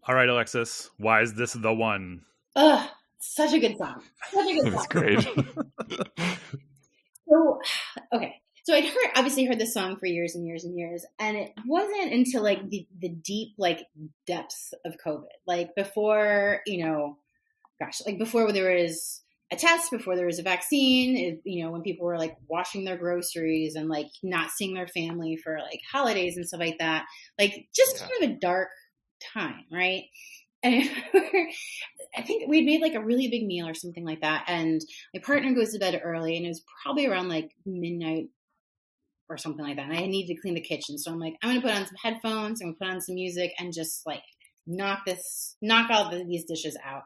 All right, Alexis, why is this the one? Ugh, such a good song. Such a good song. It's great. So, okay. So I'd obviously heard this song for years and years and years. And it wasn't until like the deep, like depths of COVID, like before, like before there was a test, before there was a vaccine, when people were like washing their groceries and like not seeing their family for like holidays and stuff like that, like just kind of a dark time. Right. And I think we'd made like a really big meal or something like that. And my partner goes to bed early and it was probably around like midnight or something like that. And I needed to clean the kitchen. So I'm like, I'm going to put on some headphones. I'm going to put on some music and just like knock all these dishes out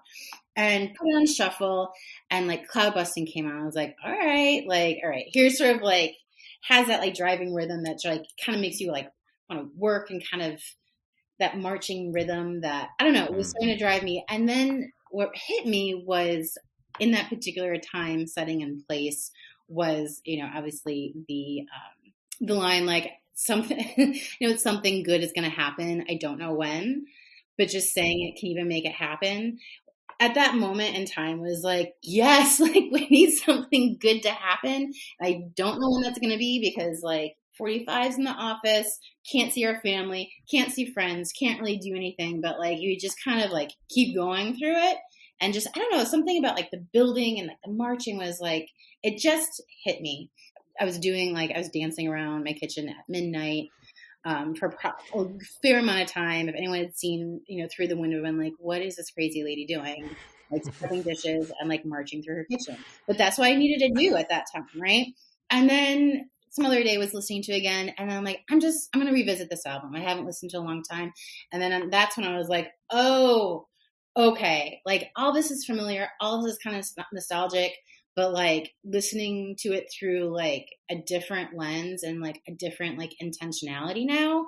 and put it on shuffle. And like Cloud Busting came on. I was like, all right. Here's sort of like, has that like driving rhythm that like kind of makes you like want to work and kind of that marching rhythm that, I don't know, it was starting to drive me. And then what hit me was in that particular time, setting, and place was, obviously the line, like something, something good is going to happen. I don't know when, but just saying it can even make it happen. At that moment in time was like, yes, like we need something good to happen. I don't know when that's going to be because like 45's in the office, can't see our family, can't see friends, can't really do anything, but like you just kind of like keep going through it. And just, I don't know, something about like the building and like the marching was like, it just hit me. I was dancing around my kitchen at midnight for a fair amount of time. If anyone had seen, through the window and like, what is this crazy lady doing? Like scrubbing dishes and like marching through her kitchen. But that's what I needed to do at that time, right? And then some other day was listening to it again. And then I'm like, I'm going to revisit this album. I haven't listened to a long time. And then that's when I was like, oh, okay. Like all this is familiar. All this is kind of nostalgic, but like listening to it through like a different lens and like a different like intentionality now,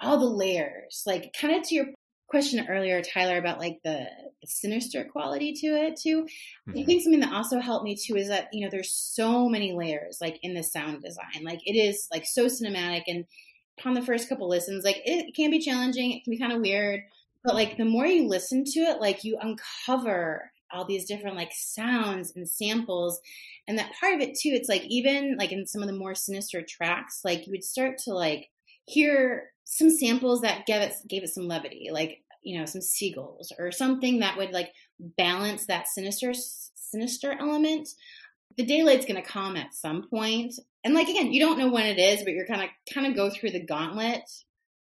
all the layers, like kind of to your question earlier, Tyler, about like the sinister quality to it too. I think something that also helped me too is that, there's so many layers like in the sound design. Like it is like so cinematic, and upon the first couple listens, like it can be challenging. It can be kind of weird, but like the more you listen to it, like you uncover all these different like sounds and samples. And that part of it too, it's like even like in some of the more sinister tracks, like you would start to like hear some samples that gave it some levity, like, some seagulls or something that would like balance that sinister element. The daylight's going to come at some point. And like, again, you don't know when it is, but you're kind of go through the gauntlet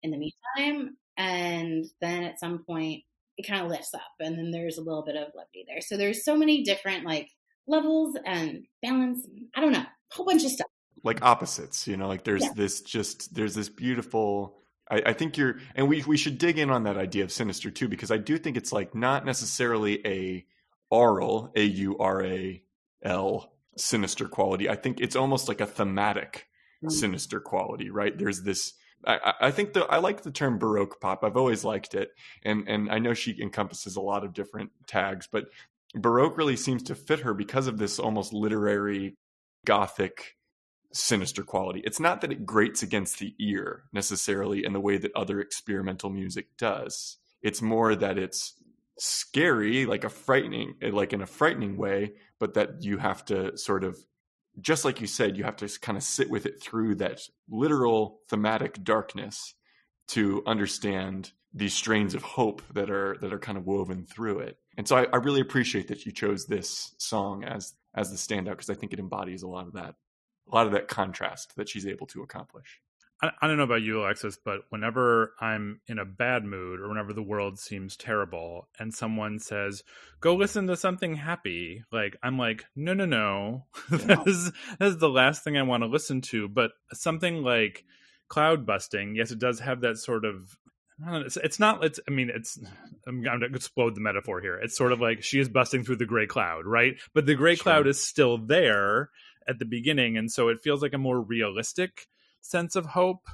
in the meantime. And then at some point it kind of lifts up and then there's a little bit of levity there. So there's so many different like levels and balance. I don't know, a whole bunch of stuff. Like opposites, like there's this beautiful, I think and we should dig in on that idea of sinister too, because I do think it's like not necessarily a aural, AURAL sinister quality. I think it's almost like a thematic sinister quality, right? There's this, I think I like the term Baroque pop. I've always liked it. And I know she encompasses a lot of different tags, but Baroque really seems to fit her because of this almost literary Gothic sinister quality. It's not that it grates against the ear necessarily in the way that other experimental music does. It's more that it's scary, like in a frightening way, but that you have to sort of, just like you said, you have to kind of sit with it through that literal thematic darkness to understand these strains of hope that are kind of woven through it. And so I really appreciate that you chose this song as the standout, because I think it embodies a lot of that contrast that she's able to accomplish. I don't know about you, Alexis, but whenever I'm in a bad mood or whenever the world seems terrible and someone says, go listen to something happy, like I'm like, no. That is the last thing I want to listen to. But something like Cloud Busting, yes, it does have that sort of, I'm going to explode the metaphor here. It's sort of like she is busting through the gray cloud, right? But the gray cloud is still there at the beginning. And so it feels like a more realistic sense of hope.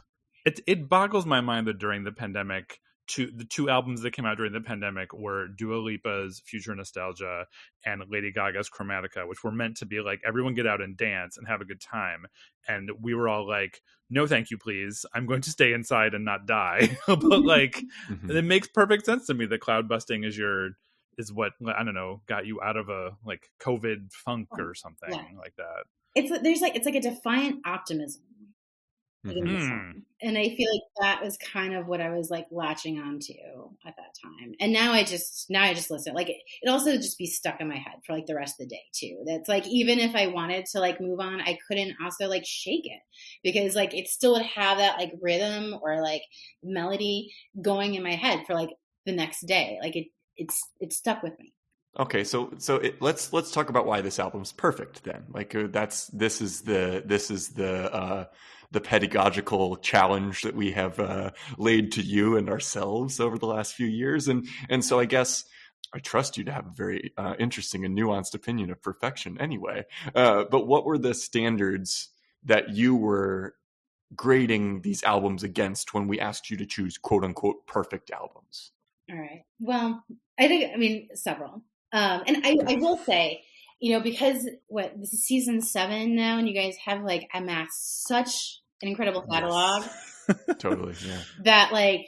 It boggles my mind that during the pandemic, the two albums that came out during the pandemic were Dua Lipa's Future Nostalgia and Lady Gaga's Chromatica, which were meant to be like, everyone get out and dance and have a good time. And we were all like, no thank you please, I'm going to stay inside and not die. But like it makes perfect sense to me that cloud busting is what, I don't know, got you out of a like COVID funk or something like that. It's like a defiant optimism in the song. And I feel like that was kind of what I was like latching onto at that time. And now I just listen. Like it also just be stuck in my head for like the rest of the day too. That's like, even if I wanted to like move on, I couldn't also like shake it, because like it still would have that like rhythm or like melody going in my head for like the next day. Like it's stuck with me. Okay, so let's talk about why this album's perfect then. Like this is the pedagogical challenge that we have laid to you and ourselves over the last few years, and so I guess I trust you to have a very interesting and nuanced opinion of perfection anyway. But what were the standards that you were grading these albums against when we asked you to choose quote unquote perfect albums? All right. Well, I mean, several. And I will say, you know, because this is season 7 now, and you guys have like amassed such an incredible catalog. Yes. Totally. Yeah. That like,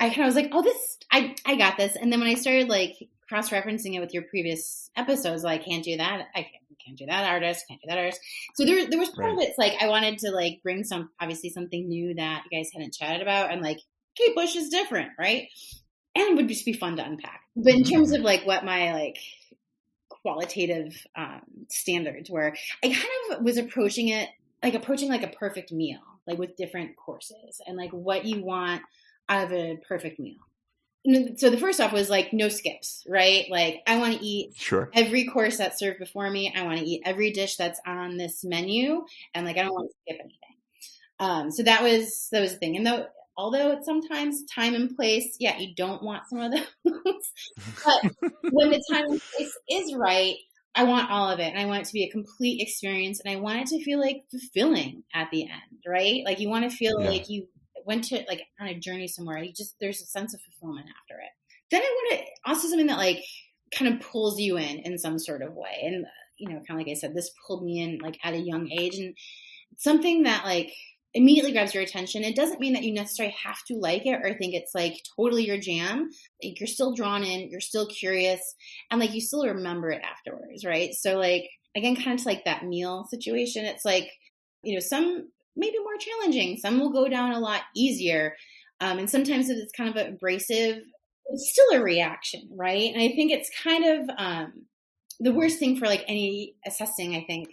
I kind of was like, oh, I got this. And then when I started like cross-referencing it with your previous episodes, like, can't do that. I can't do that artist. Can't do that artist. So there was part of it's like, I wanted to like bring obviously something new that you guys hadn't chatted about. And like, Kate Bush is different, right? And it would just be fun to unpack. But in terms of like what my like qualitative standards were, I kind of was approaching like a perfect meal, like with different courses and like what you want out of a perfect meal. And so the first off was like no skips, right? Like I want to eat every course that's served before me. I want to eat every dish that's on this menu, and like I don't want to skip anything. So that was the thing. And although sometimes time and place, you don't want some of those. But when the time and place is right, I want all of it. And I want it to be a complete experience. And I want it to feel like fulfilling at the end, right? Like you want to feel like you went to like on a journey somewhere. There's a sense of fulfillment after it. Then I want it also something that like kind of pulls you in some sort of way. And, you know, kind of like I said, this pulled me in like at a young age, and something that like immediately grabs your attention. It doesn't mean that you necessarily have to like it or think it's like totally your jam. Like you're still drawn in, you're still curious, and like you still remember it afterwards, right? So like, again, kind of like that meal situation. It's like, you know, some maybe more challenging, some will go down a lot easier. And sometimes if it's kind of abrasive, it's still a reaction, right? And I think it's kind of the worst thing for like any assessing, I think,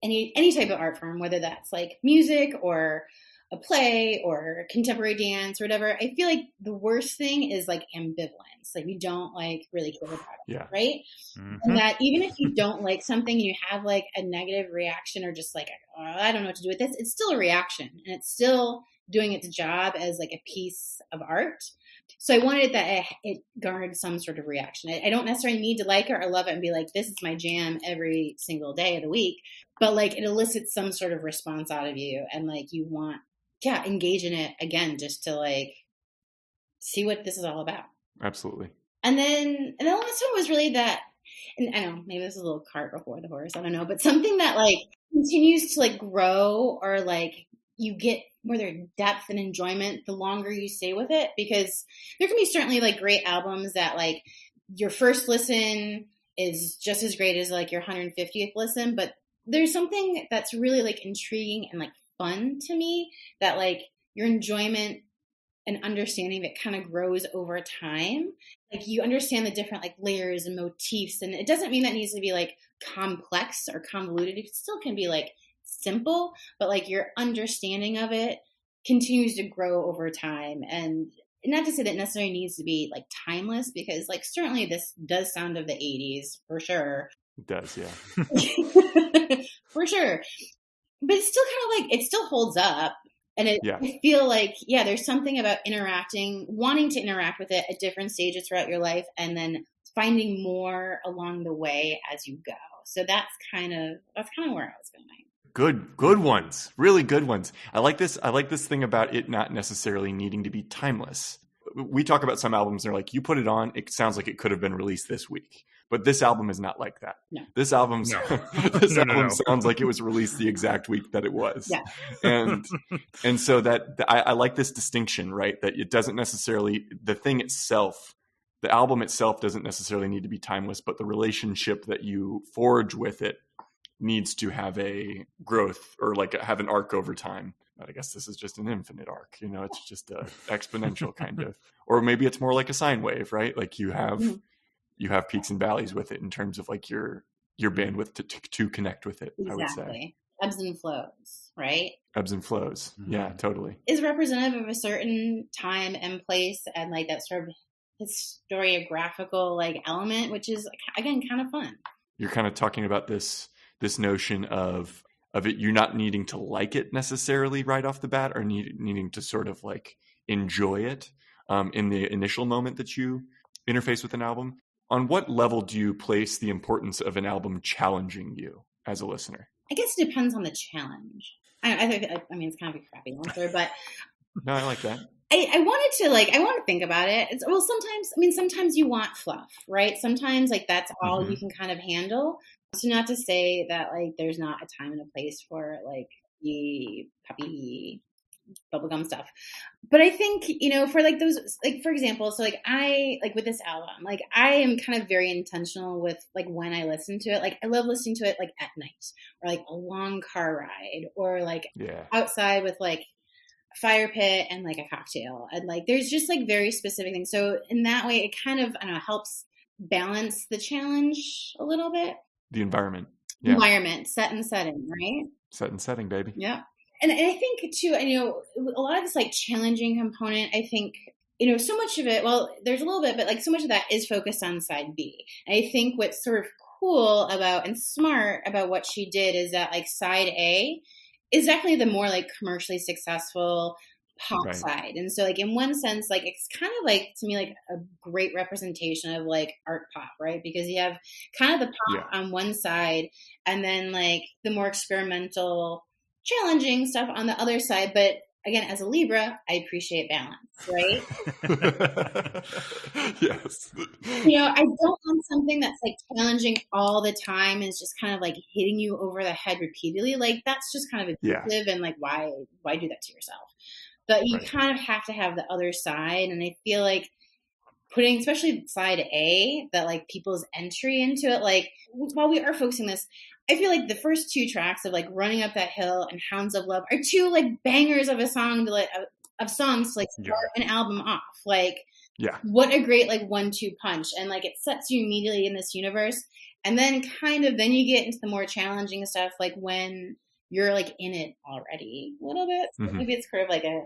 any type of art form, whether that's like music or a play or contemporary dance or whatever. I feel like the worst thing is like ambivalence. Like you don't like really care about it, right? And that even if you don't like something and you have like a negative reaction or just like, oh, I don't know what to do with this, it's still a reaction and it's still doing its job as like a piece of art. So I wanted that it garnered some sort of reaction. I don't necessarily need to like it or love it and be like, this is my jam every single day of the week. But like it elicits some sort of response out of you, and like you want, engage in it again, just to like see what this is all about. Absolutely. And then the last one was really that, and I don't know, maybe this is a little cart before the horse, I don't know, but something that like continues to like grow, or like you get more depth and enjoyment the longer you stay with it, because there can be certainly like great albums that like your first listen is just as great as like your 150th listen, but there's something that's really like intriguing and like fun to me, that like your enjoyment and understanding that kind of grows over time. Like you understand the different like layers and motifs, and it doesn't mean that needs to be like complex or convoluted. It still can be like simple, but like your understanding of it continues to grow over time. And not to say that necessarily needs to be like timeless, because like certainly this does sound of the 80s for sure. It does, yeah. For sure. But it's still kind of like, it still holds up. And I feel like, there's something about wanting to interact with it at different stages throughout your life, and then finding more along the way as you go. So that's kind of where I was going. Good ones. Really good ones. I like this thing about it not necessarily needing to be timeless. We talk about some albums, they're like, you put it on, it sounds like it could have been released this week. But this album is not like that. No. This album, No. album sounds like it was released the exact week that it was. Yeah. And so that I like this distinction, right? That it doesn't necessarily, the thing itself, the album itself doesn't necessarily need to be timeless, but the relationship that you forge with it needs to have a growth or like have an arc over time. But I guess this is just an infinite arc, you know, it's just a exponential kind of, or maybe it's more like a sine wave, right? Like you have peaks and valleys with it in terms of like your bandwidth to connect with it. Exactly. I would say ebbs and flows, right? Ebbs and flows. Yeah, totally. Is representative of a certain time and place and like that sort of historiographical like element, which is again kind of fun. You're kind of talking about this notion of it, you're not needing to like it necessarily right off the bat, or needing to sort of like enjoy it in the initial moment that you interface with an album. On what level do you place the importance of an album challenging you as a listener? I guess it depends on the challenge. I mean, it's kind of a crappy answer, but no, I like that. I want to think about it. Sometimes you want fluff, right? Sometimes like that's all you can kind of handle. So not to say that like there's not a time and a place for like the puppy bubblegum stuff. But I think, you know, for like those, like for example, so like I like with this album, like I am kind of very intentional with like when I listen to it. Like I love listening to it like at night or like a long car ride or like outside with like a fire pit and like a cocktail. And like there's just like very specific things. So in that way it kind of, I don't know, helps balance the challenge a little bit. The environment. Yeah. Environment, set and setting, right? Set and setting, baby. Yeah. And I think too, you know, a lot of this like challenging component, I think, you know, so much of it, well, there's a little bit, but like so much of that is focused on side B. And I think what's sort of cool about and smart about what she did is that like side A is definitely the more like commercially successful pop side. And so like in one sense, like it's kind of like to me like a great representation of like art pop, right? Because you have kind of the pop on one side and then like the more experimental, challenging stuff on the other side. But again, as a Libra, I appreciate balance, right? Yes. You know, I don't want something that's like challenging all the time and it's just kind of like hitting you over the head repeatedly. Like that's just kind of addictive and like why do that to yourself? But you kind of have to have the other side. And I feel like putting, especially side A, that like people's entry into it, like while we are focusing this, I feel like the first two tracks of like Running Up That Hill and Hounds of Love are two like bangers of a song to like of songs to like start an album off. Like, what a great like 1-2 punch. And like it sets you immediately in this universe. And then kind of then you get into the more challenging stuff, like when you're like in it already a little bit. So maybe it's kind of like a,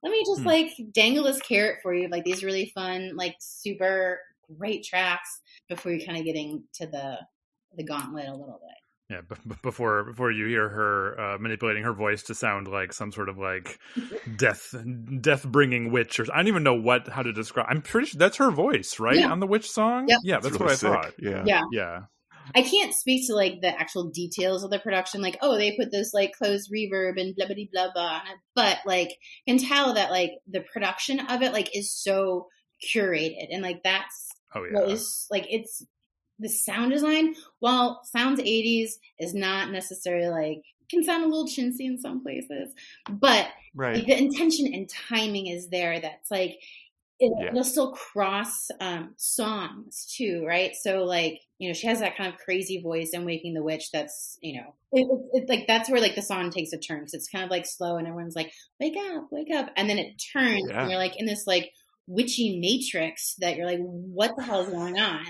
let me just like dangle this carrot for you, like these really fun, like super great tracks before you're kind of getting to the gauntlet a little bit. Yeah, before you hear her manipulating her voice to sound like some sort of like death bringing witch, or I don't even know how to describe. I'm pretty sure that's her voice, right, on the witch song. Yep. Yeah, that's really what I thought. Yeah. I can't speak to like the actual details of the production, like, oh, they put this like closed reverb and blah, blah, blah, blah on it. But like, can tell that like the production of it like is so curated. And like, that's what is like, it's the sound design, while sounds 80s is not necessarily like, can sound a little chintzy in some places, but like, the intention and timing is there. That's like, it'll still cross songs too, right? So like, you know, she has that kind of crazy voice in Waking the Witch that's, you know, it's like that's where like the song takes a turn because it's kind of like slow and everyone's like, wake up. And then it turns and you're like in this like witchy matrix that you're like, what the hell is going on?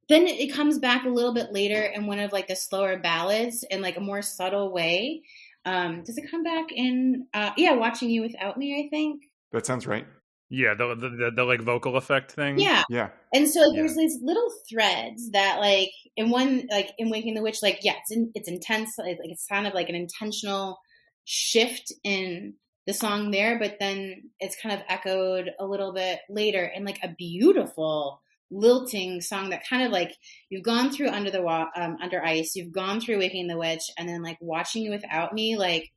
Then it comes back a little bit later in one of like the slower ballads in like a more subtle way. Does it come back in, Watching You Without Me, I think? That sounds right. Yeah, the like vocal effect thing. Yeah. And so like there's these little threads that like in one like in Waking the Witch, like it's intense, like it's kind of like an intentional shift in the song there, but then it's kind of echoed a little bit later in like a beautiful lilting song that kind of like you've gone through Under Ice, you've gone through Waking the Witch, and then like Watching You Without Me, like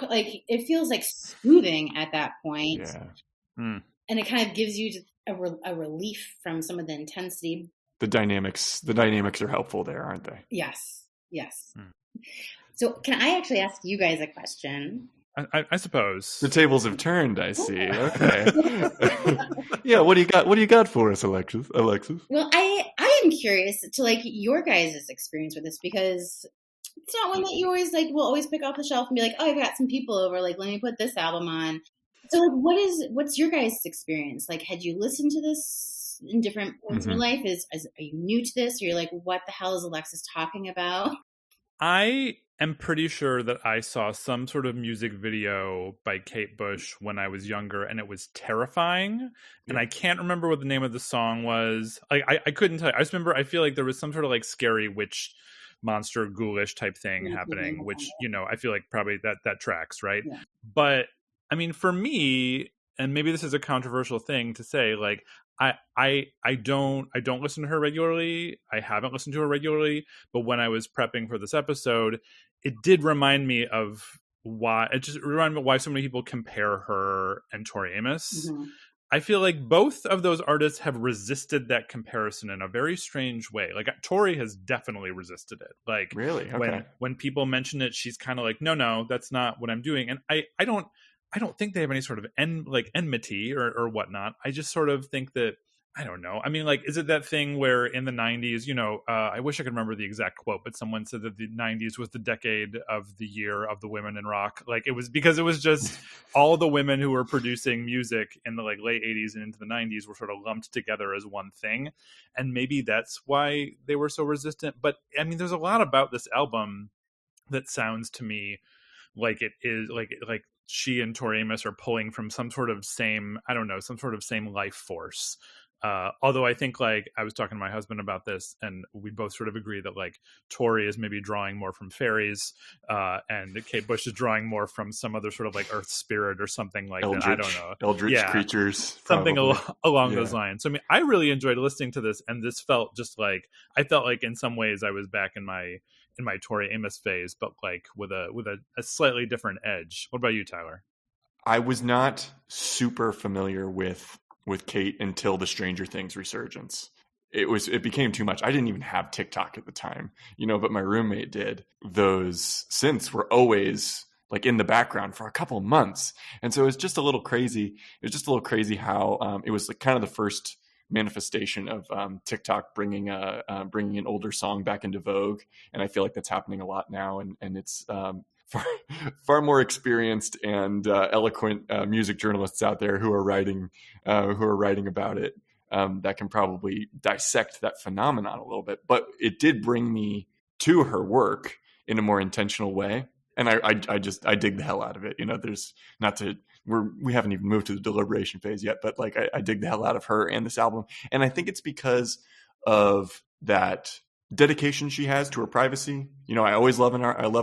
like it feels like soothing at that point. And it kind of gives you a relief from some of the intensity. The dynamics are helpful there, aren't they? Yes. So can I actually ask you guys a question? I suppose the tables have turned. I see. Okay. Yeah. What do you got for us, Alexis? Well, I am curious to like your guys' experience with this, because it's not one that you always like will always pick off the shelf and be like, oh, I've got some people over, like let me put this album on. So like, what's your guys' experience? Like, had you listened to this in different points in your life? Are you new to this? Or you're like, what the hell is Alexis talking about? I am pretty sure that I saw some sort of music video by Kate Bush when I was younger, and it was terrifying. And I can't remember what the name of the song was. Like, I couldn't tell you. I just remember, I feel like there was some sort of like scary witch monster ghoulish type thing happening, which, you know, I feel like probably that tracks, right? Yeah. But I mean, for me, and maybe this is a controversial thing to say, like, I don't listen to her regularly. I haven't listened to her regularly, but when I was prepping for this episode, it did remind me of why so many people compare her and Tori Amos. Mm-hmm. I feel like both of those artists have resisted that comparison in a very strange way. Like, Tori has definitely resisted it. Like, really? Okay. When people mention it, she's kind of like, no, that's not what I'm doing. And I don't think they have any sort of enmity or whatnot. I just sort of think that, I don't know. I mean, like, is it that thing where in the 90s, you know, I wish I could remember the exact quote, but someone said that the 90s was the decade of the year of the women in rock. Like, it was because it was just all the women who were producing music in the like late 80s and into the 90s were sort of lumped together as one thing. And maybe that's why they were so resistant. But I mean, there's a lot about this album that sounds to me like it is like she and Tori Amos are pulling from some sort of same life force. Although I think, like, I was talking to my husband about this, and we both sort of agree that like Tori is maybe drawing more from fairies, and Kate Bush is drawing more from some other sort of like earth spirit or something like that. I don't know, eldritch creatures, something along those lines. So I mean, I really enjoyed listening to this, and this felt just like, I felt like in some ways I was back in my Tori Amos phase, but like with a slightly different edge. What about you, Tyler? I was not super familiar with Kate until the Stranger Things resurgence. It became too much. I didn't even have TikTok at the time, you know, but my roommate did. Those synths were always like in the background for a couple of months. And so it was just a little crazy. It was just a little crazy how it was like kind of the first manifestation of TikTok bringing an older song back into vogue. And I feel like that's happening a lot now. And it's far more experienced and eloquent music journalists out there who are writing about it that can probably dissect that phenomenon a little bit. But it did bring me to her work in a more intentional way, and I dig the hell out of it. You know, we haven't even moved to the deliberation phase yet, but like I dig the hell out of her and this album, and I think it's because of that dedication she has to her privacy. You know, I love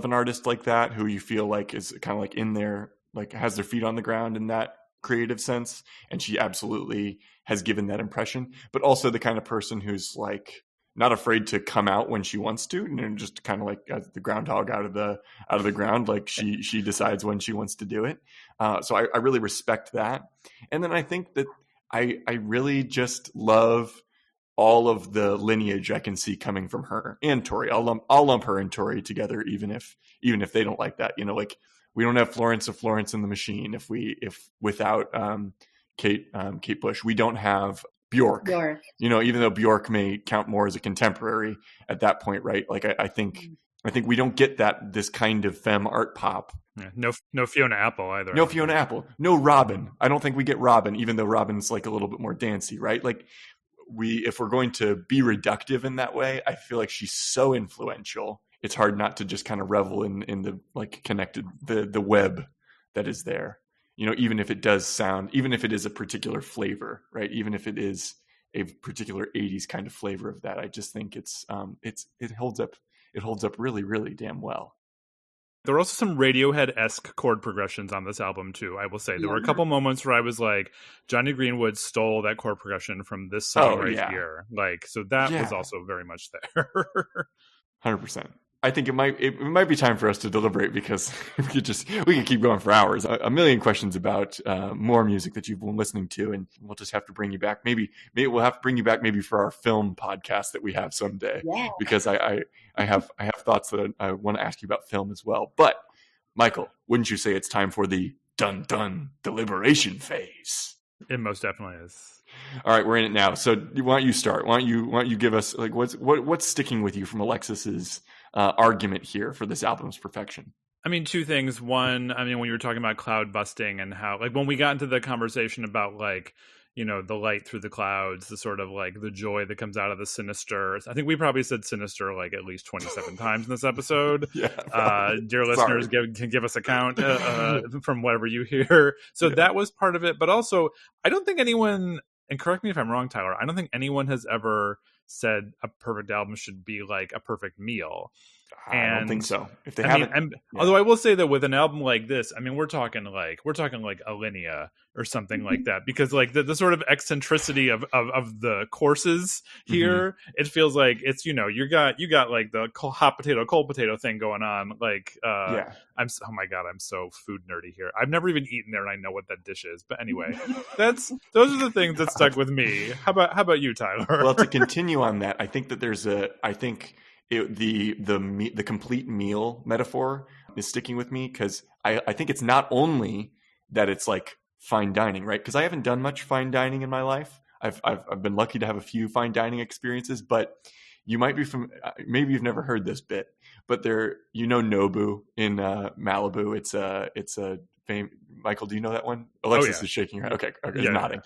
an artist like that who you feel like is kind of like in there, like has their feet on the ground in that creative sense, and she absolutely has given that impression. But also the kind of person who's like not afraid to come out when she wants to, and just kind of like as the groundhog out of the ground, like she decides when she wants to do it. So I really respect that. And then I think that I really just love all of the lineage I can see coming from her and Tori. I'll lump her and Tori together, even if they don't like that. You know, like we don't have Florence of Florence and the Machine if without Kate Bush. We don't have Bjork. You know, even though Bjork may count more as a contemporary at that point, right? Like I think we don't get this kind of femme art pop. Yeah, no Fiona Apple either. No Fiona Apple. No Robin. I don't think we get Robin, even though Robin's like a little bit more dancey, right? Like if we're going to be reductive in that way, I feel like she's so influential. It's hard not to just kind of revel in the like connected the web that is there. You know, even if it is a particular flavor, right? Even if it is a particular 80s kind of flavor of that, I just think it holds up. It holds up really, really damn well. There were also some Radiohead-esque chord progressions on this album, too, I will say. There were a couple moments where I was like, Johnny Greenwood stole that chord progression from this song here. Like, so that was also very much there. 100%. I think it might be time for us to deliberate, because we could keep going for hours. A million questions about more music that you've been listening to, and we'll just have to bring you back. Maybe we'll have to bring you back maybe for our film podcast that we have someday. Yeah. Because I have thoughts that I want to ask you about film as well. But Michael, wouldn't you say it's time for the dun deliberation phase? It most definitely is. All right, we're in it now. So why don't you start? Why don't you give us like what's sticking with you from Alexis's argument here for this album's perfection? I mean, two things. One, I mean, when you were talking about cloud busting and how, like, when we got into the conversation about, like, you know, the light through the clouds, the sort of like the joy that comes out of the sinister. I think we probably said sinister like at least 27 times in this episode. Yeah, dear listeners, can give us a count from whatever you hear. So that was part of it. But also, I don't think anyone, and correct me if I'm wrong, Tyler, I don't think anyone has ever said a perfect album should be like a perfect meal. I don't think so. If they haven't, haven't, although I will say that with an album like this, I mean, we're talking like Alinea or something like that, because like the sort of eccentricity of the courses here, it feels like it's, you know, you got like the hot potato, cold potato thing going on. Like, oh my God, I'm so food nerdy here. I've never even eaten there and I know what that dish is. But anyway, those are the things that stuck with me. How about you, Tyler? Well, to continue on that, I think that the complete meal metaphor is sticking with me, because I think it's not only that it's like fine dining, right? Because I haven't done much fine dining in my life. I've been lucky to have a few fine dining experiences, but you might be maybe you've never heard this bit, but Nobu in Malibu. It's a Michael, do you know that one? Alexis is shaking her head. Okay, is nodding.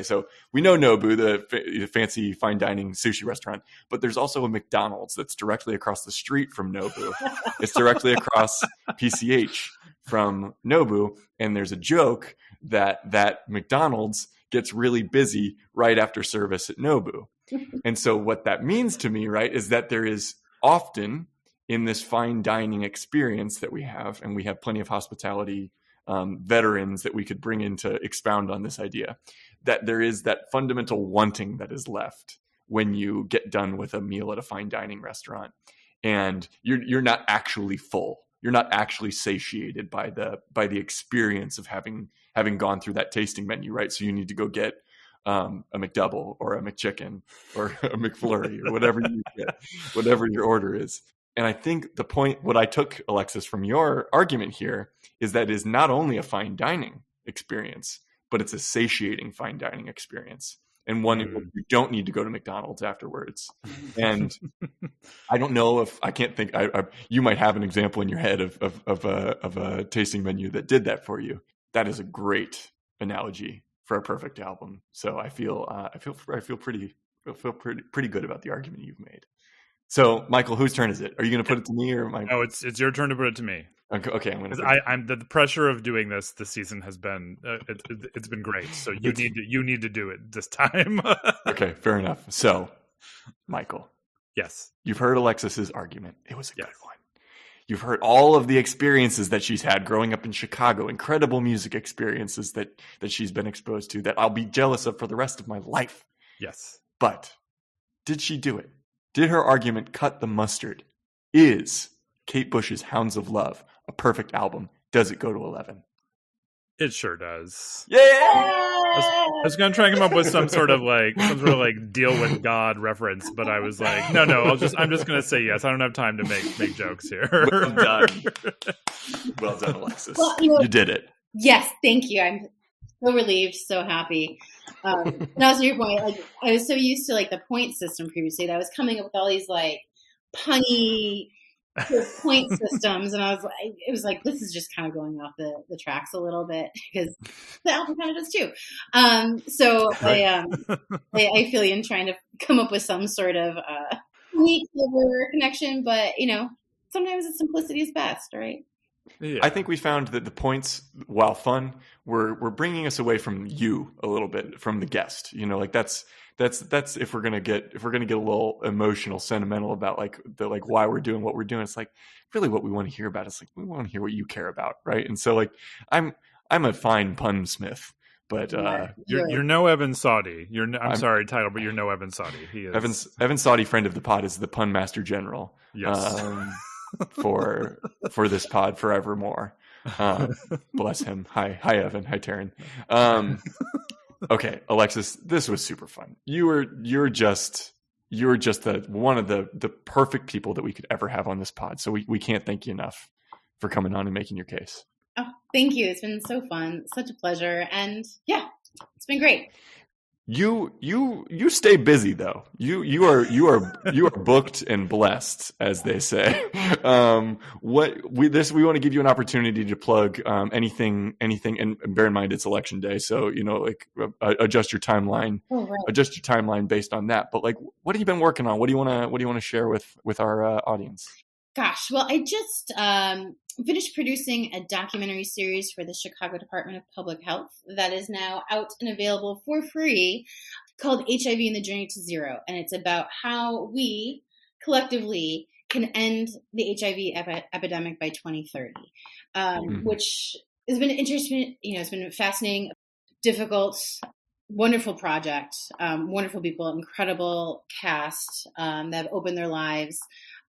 So we know Nobu, the fancy fine dining sushi restaurant, but there's also a McDonald's that's directly across the street from Nobu. It's directly across PCH from Nobu, and there's a joke that McDonald's gets really busy right after service at Nobu. And so what that means to me, right, is that there is often in this fine dining experience that we have, and we have plenty of hospitality veterans that we could bring in to expound on this idea, that there is that fundamental wanting that is left when you get done with a meal at a fine dining restaurant, and you're not actually full. You're not actually satiated by the experience of having gone through that tasting menu, right? So you need to go get a McDouble or a McChicken or a McFlurry or whatever you get, whatever your order is. And I think the point, what I took, Alexis, from your argument here is that it is not only a fine dining experience, but it's a satiating fine dining experience, and one in which you don't need to go to McDonald's afterwards. And I don't know if I can't think. You might have an example in your head of a tasting menu that did that for you. That is a great analogy for a perfect album. So I feel pretty good about the argument you've made. So, Michael, whose turn is it? Are you going to put it to me or Michael? No, it's your turn to put it to me. Okay, I'm going to. I'm the pressure of doing this season has been it's been great. So you need to do it this time. Okay, fair enough. So, Michael, yes, you've heard Alexis's argument. It was a good one. You've heard all of the experiences that she's had growing up in Chicago, incredible music experiences that she's been exposed to that I'll be jealous of for the rest of my life. Yes, but did she do it? Did her argument cut the mustard? Is Kate Bush's Hounds of Love a perfect album? Does it go to 11? It sure does. Yeah! I was going to try and come up with some sort of like deal with God reference, but I was like, no, I'm just going to say yes. I don't have time to make jokes here. Well done, Alexis. Well, you did it. Yes, thank you. I'm so relieved, so happy. Now, to your point, like I was so used to like the point system previously that I was coming up with all these like punny point systems, and it was like this is just kind of going off the tracks a little bit because the album kind of does too. So right. I feel you in trying to come up with some sort of neat, clever connection, but sometimes the simplicity is best, right? Yeah. I think we found that the points, while fun, were bringing us away from you a little bit, from the guest. Like that's if we're gonna get a little emotional, sentimental about like why we're doing what we're doing. It's like really what we want to hear about. It's like we want to hear what you care about, right? And so like I'm a fine punsmith, But you're no Evan Saudi. I'm sorry, Tyler, but you're no Evan Saudi. He is Evan Saudi, friend of the pod, is the pun master general. Yes. For this pod forevermore. Bless him. Hi Evan. Hi Taryn. Okay, Alexis, this was super fun. You're just one of the perfect people that we could ever have on this pod. So we can't thank you enough for coming on and making your case. Oh, thank you. It's been so fun. Such a pleasure. And yeah, it's been great. You stay busy though. You are booked and blessed, as they say. We want to give you an opportunity to plug anything, and bear in mind it's election day, so adjust your timeline. Oh, right. Adjust your timeline based on that. But what have you been working on? What do you want to share with our audience? Gosh, well, I just finished producing a documentary series for the Chicago Department of Public Health that is now out and available for free, called HIV and the Journey to Zero. And it's about how we collectively can end the HIV epidemic by 2030, which has been interesting. It's been a fascinating, difficult, wonderful project, wonderful people, incredible cast that have opened their lives.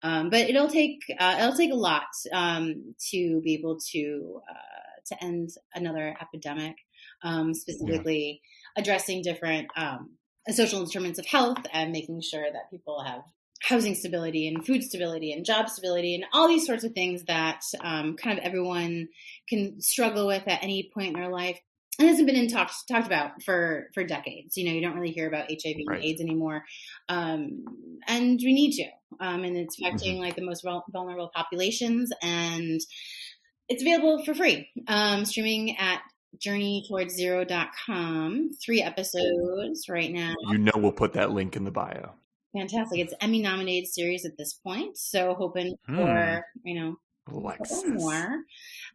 But it'll take a lot to be able to end another epidemic, specifically addressing different social determinants of health and making sure that people have housing stability and food stability and job stability and all these sorts of things that kind of everyone can struggle with at any point in their life. And it hasn't been talked about for decades. You don't really hear about HIV and AIDS anymore. And we need to. And it's affecting the most vulnerable populations. And it's available for free. Streaming at journeytowardzero.com. 3 episodes right now. We'll put that link in the bio. Fantastic. It's Emmy nominated series at this point. So hoping for, Alexis. More.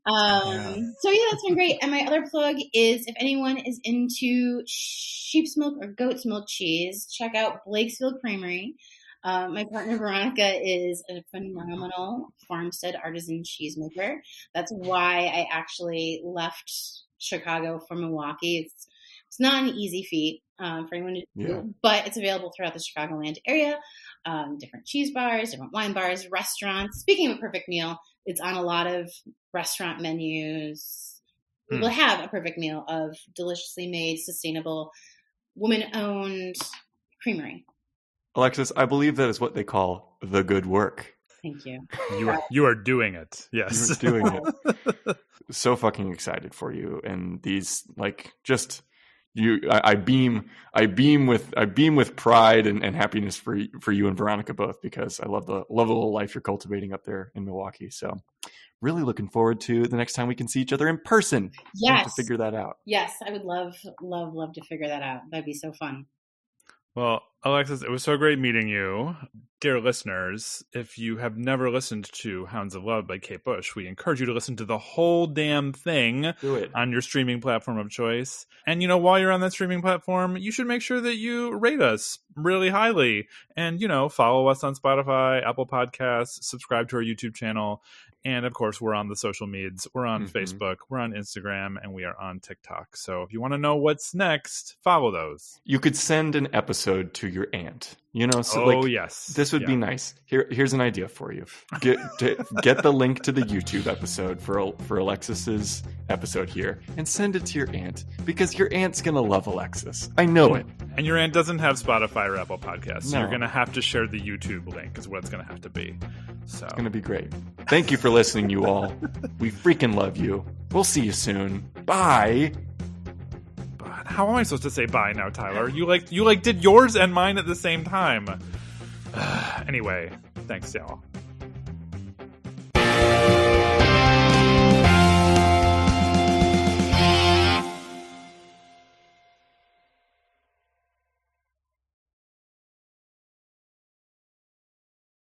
So yeah, that's been great. And my other plug is, if anyone is into sheep's milk or goat's milk cheese, check out Blakesville Creamery. My partner Veronica is a phenomenal farmstead artisan cheesemaker. That's why I actually left Chicago for Milwaukee. It's not an easy feat for anyone to do, but it's available throughout the Chicagoland area. Different cheese bars, different wine bars, restaurants. Speaking of a perfect meal, it's on a lot of restaurant menus. We'll have a perfect meal of deliciously made, sustainable, woman-owned creamery. Alexis, I believe that is what they call the good work. Thank you. You are doing it. Yes. You're doing it. So fucking excited for you. And these, I beam with pride and happiness for you and Veronica both, because I love the little life you're cultivating up there in Milwaukee. So really looking forward to the next time we can see each other in person. Yes. To figure that out. Yes. I would love to figure that out. That'd be so fun. Well, Alexis, it was so great meeting you. Dear listeners, if you have never listened to Hounds of Love by Kate Bush, we encourage you to listen to the whole damn thing on your streaming platform of choice. And, while you're on that streaming platform, you should make sure that you rate us really highly and, follow us on Spotify, Apple Podcasts, subscribe to our YouTube channel. And of course, we're on the social medias. We're on Facebook, we're on Instagram, and we are on TikTok. So if you want to know what's next, follow those. You could send an episode to your aunt. Yes. This would be nice. Here's an idea for you. Get the link to the YouTube episode for Alexis's episode here and send it to your aunt, because your aunt's going to love Alexis. I know it. And your aunt doesn't have Spotify or Apple Podcasts. So No. you're going to have to share the YouTube link is what it's going to have to be. So It's going to be great. Thank you for listening, you all. We freaking love you. We'll see you soon. Bye. How am I supposed to say bye now, Tyler? You did yours and mine at the same time. Anyway, thanks y'all.